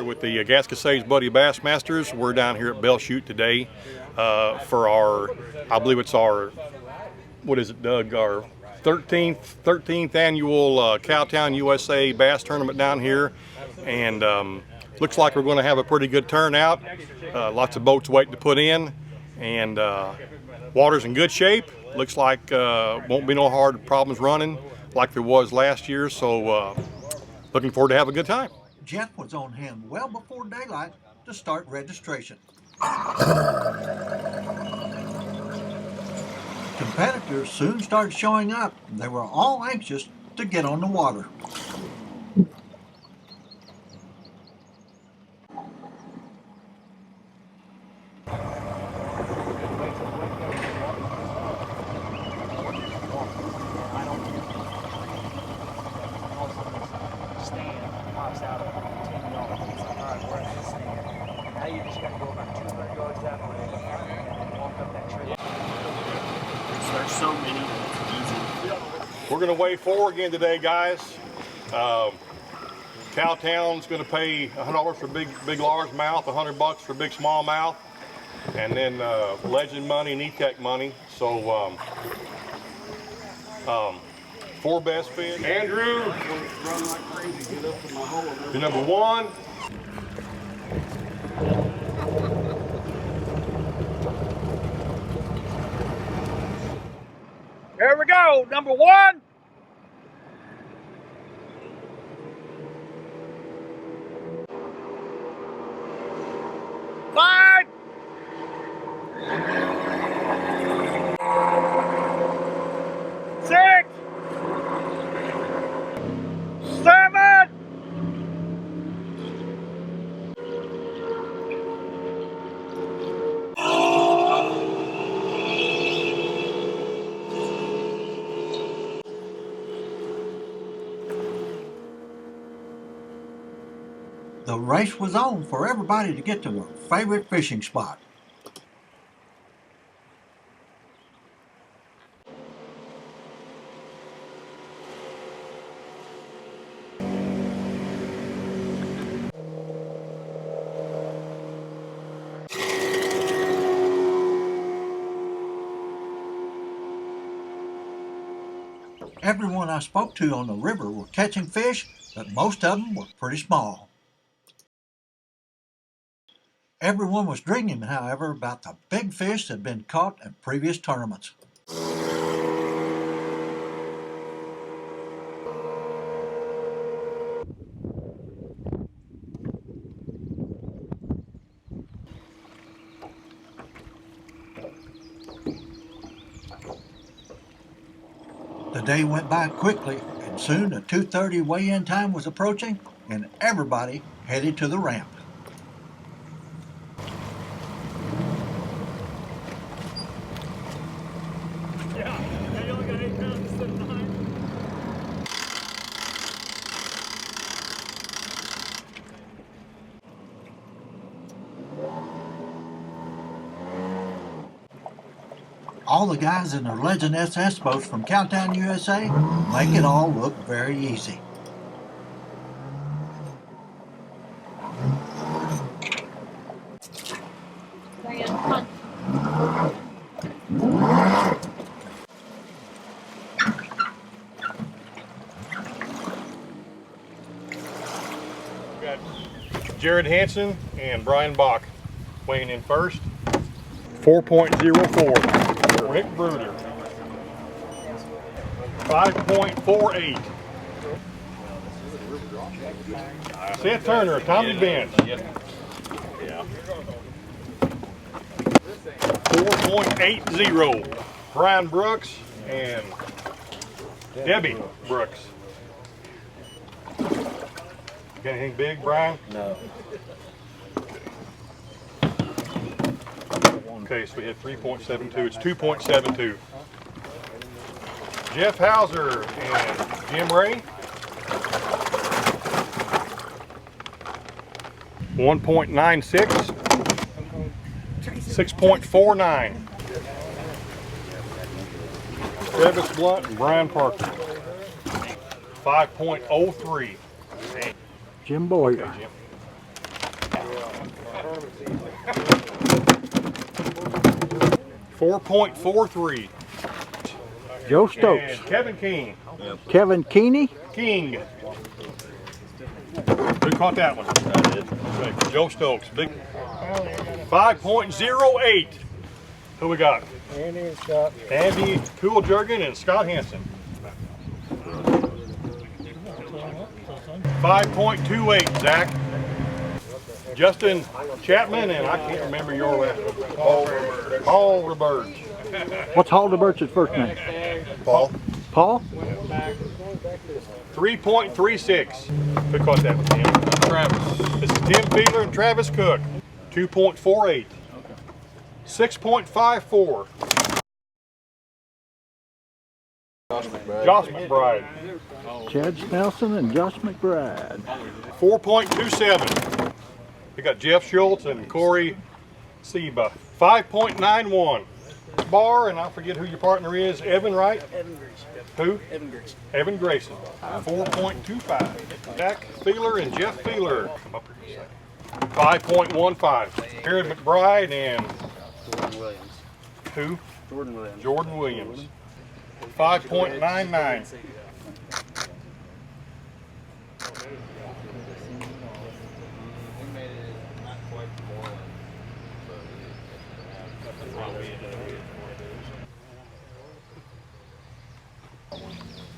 with the Gascosage Buddy Bassmasters. We're down here at Bell Chute today for our, I believe it's our, what is it, Doug? Our 13th annual Cowtown USA Bass Tournament down here, and looks like we're going to have a pretty good turnout. Lots of boats waiting to put in, and water's in good shape. Looks like won't be no hard problems running like there was last year, so looking forward to have a good time. Jeff was on hand well before daylight to start registration. Competitors soon started showing up. They were all anxious to get on the water. You just got to go about 200 yards that way and walk up that trail. There's so many, it's easy. We're going to weigh 4 again today, guys. Cowtown's going to pay $100 for big largemouth, $100 for big smallmouth, and then Legend money and E-Tech money. So 4 best fish. Andrew, you're number 1. Here we go, number 1. Five. 6. 7. 8. The race was on for everybody to get to their favorite fishing spot. Everyone I spoke to on the river were catching fish, but most of them were pretty small. Everyone was dreaming, however, about the big fish that had been caught at previous tournaments. The day went by quickly, and soon the 2:30 weigh-in time was approaching, and everybody headed to the ramp. You only got 8 pounds instead of 9. All the guys in their Legend SS boats from Cowtown, USA make it all look very easy. We got Jared Hansen and Brian Bach weighing in first. 4.04. Rick Bruder. 5.48. Seth Turner, Tommy Bench. 4.80. Brian Brooks and Debbie Brooks. Got anything big, Brian? No. Okay, so we had 3.72. It's 2.72. Jeff Hauser and Jim Ray. 1.96. 6.49. Travis Blunt and Brian Parker. 5.03. Jim Boyer. Okay, Jim. $4.43. Joe Stokes. And Kevin King. Kevin Keeney. King. Who caught that one? Okay, Joe Stokes. Big 5.08. Who we got? Andy and Scott. Andy Cool-Jurgen and Scott Hansen. 5.28, Zach. Justin Chapman, and I can't remember your last name. Paul Roberts. What's Halderbert's first name? Paul. Paul? 3.36. Who caught that one, Tim? Travis. This is Tim Fiedler and Travis Cook. 2.48. 6.54. Josh McBride. Chad Snelson and Josh McBride. 4.27. We got Jeff Schultz and Corey Seba. 5.91. Bar, and I forget who your partner is. Evan, right? Evan Grayson. Who? Evan Grayson. Evan Grayson. 4.25. Jack Fiedler and Jeff Fiedler. Come up here a second. 5.15. Jared McBride and Jordan Williams. who? Jordan Williams. Jordan Williams. 5.99.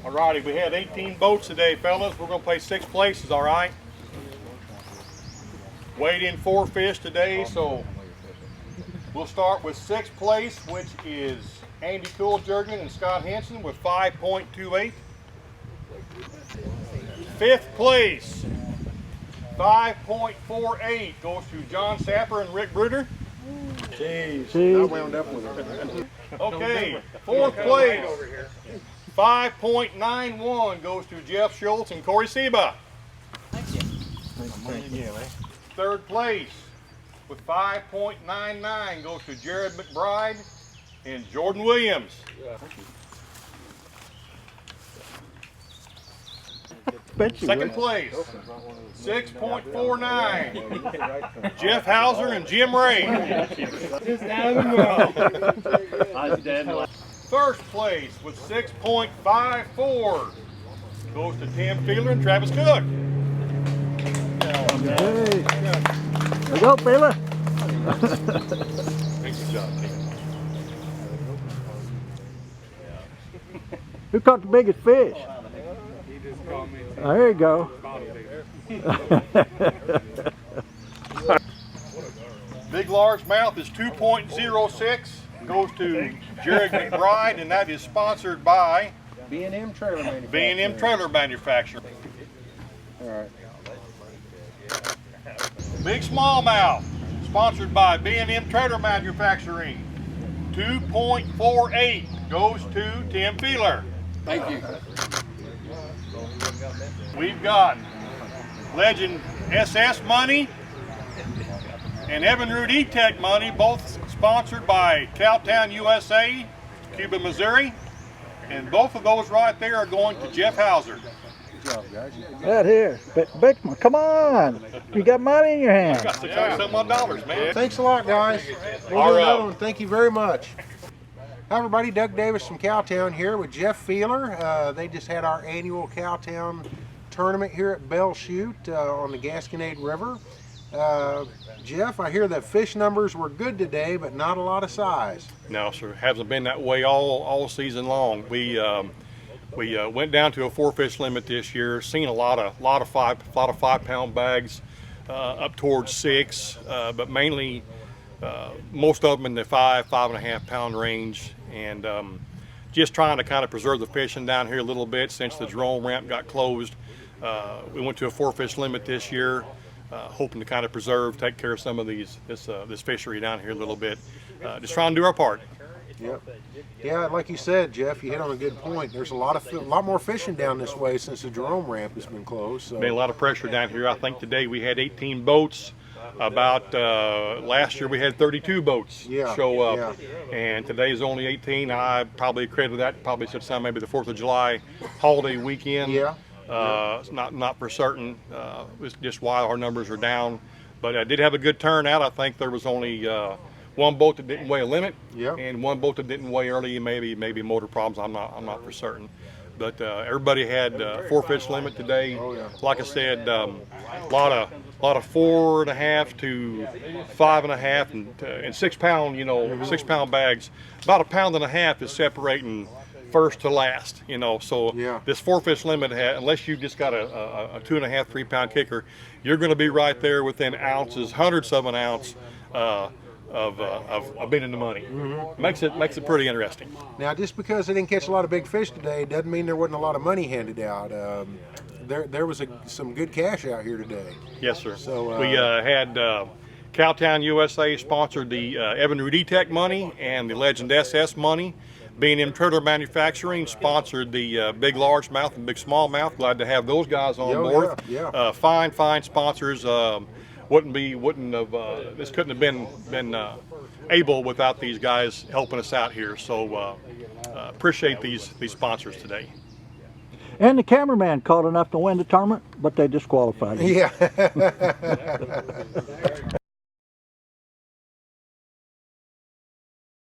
Alrighty, we had 18 boats today, fellas. We're gonna play 6 places, all right? Weighed in 4 fish today, so we'll start with 6th place, which is Andy Cool-Jurgen and Scott Hansen with 5.28. 5th place, 5.48 goes to John Sapper and Rick Bruder. Jeez. See? I wound up with it. Okay, 4th place, 5.91 goes to Jeff Schultz and Corey Seba. 3rd place with 5.99 goes to Jared McBride and Jordan Williams. Bet you 2nd would. place, 6.49, Jeff Hauser and Jim Ray. Just out of the world. I was dead. 1st place with 6.54 goes to Tim Fiedler and Travis Cook. Hey. There you go, Baylor. Thanks for job, Tim. Who caught the biggest fish? There you go. Big largemouth is 2.06, goes to Jared McBride, and that is sponsored by B&M Trailer Manufacturer. B&M Trailer Manufacturer. All right. Big smallmouth, sponsored by B&M Trailer Manufacturing. 2.48 goes to Tim Fiedler. Thank you. We've got Legend SS money and Evinrude E-Tech money, both sponsored by Cowtown, USA, Cuba, Missouri. And both of those right there are going to Jeff Hauser. Good job, guys. Right here. Bixman, come on. You got money in your hand. Got $600 man. Thanks a lot, guys. We'll All do right. another one. Thank you very much. Hi, everybody. Doug Davis from Cowtown here with Jeff Fiedler. They just had our annual Cowtown tournament here at Bell Chute on the Gasconade River. Jeff, I hear that fish numbers were good today, but not a lot of size. No, sir. Hasn't been that way all season long. We went down to a 4-fish limit this year. Seen a lot of 5-pound bags, up towards 6, but mainly most of them in the 5.5 pound range, and just trying to kind of preserve the fishing down here a little bit since the Jerome ramp got closed. We went to a 4-fish limit this year, hoping to kind of take care of some of this fishery down here a little bit. Just trying to do our part. Yep. Yeah, like you said, Jeff, you hit on a good point. There's a lot more fishing down this way since the Jerome ramp has been closed. So. Been a lot of pressure down here. I think today we had 18 boats. About last year we had 32 boats show up, and today's only 18. I probably credit that probably sometime maybe the 4th of July holiday weekend. Yeah. It's not for certain. It's just why our numbers are down. But I did have a good turnout. I think there was only one boat that didn't weigh a limit, Yep. and one boat that didn't weigh early. Maybe motor problems. I'm not for certain. But everybody had 4-fish limit today. Oh, yeah. Like I said, a lot of 4.5 to 5.5 and 6 pound, 6 pound bags. About 1.5 pounds is separating first to last, So Yeah. this 4-fish limit, unless you just got a 2.5, 3 pound kicker, you're going to be right there within ounces, hundredths of an ounce of being in the money. Makes it pretty interesting. Now, just because they didn't catch a lot of big fish today doesn't mean there wasn't a lot of money handed out. There was some good cash out here today. Yes, sir. So, we had Cowtown USA sponsored the Evan Ruditek money and the Legend SS money. B&M Turtle Manufacturing sponsored the Big Largemouth and Big Smallmouth. Glad to have those guys on board. Yeah. Fine sponsors. This couldn't have been able without these guys helping us out here. So appreciate these sponsors today. And the cameraman caught enough to win the tournament, but they disqualified him. Yeah.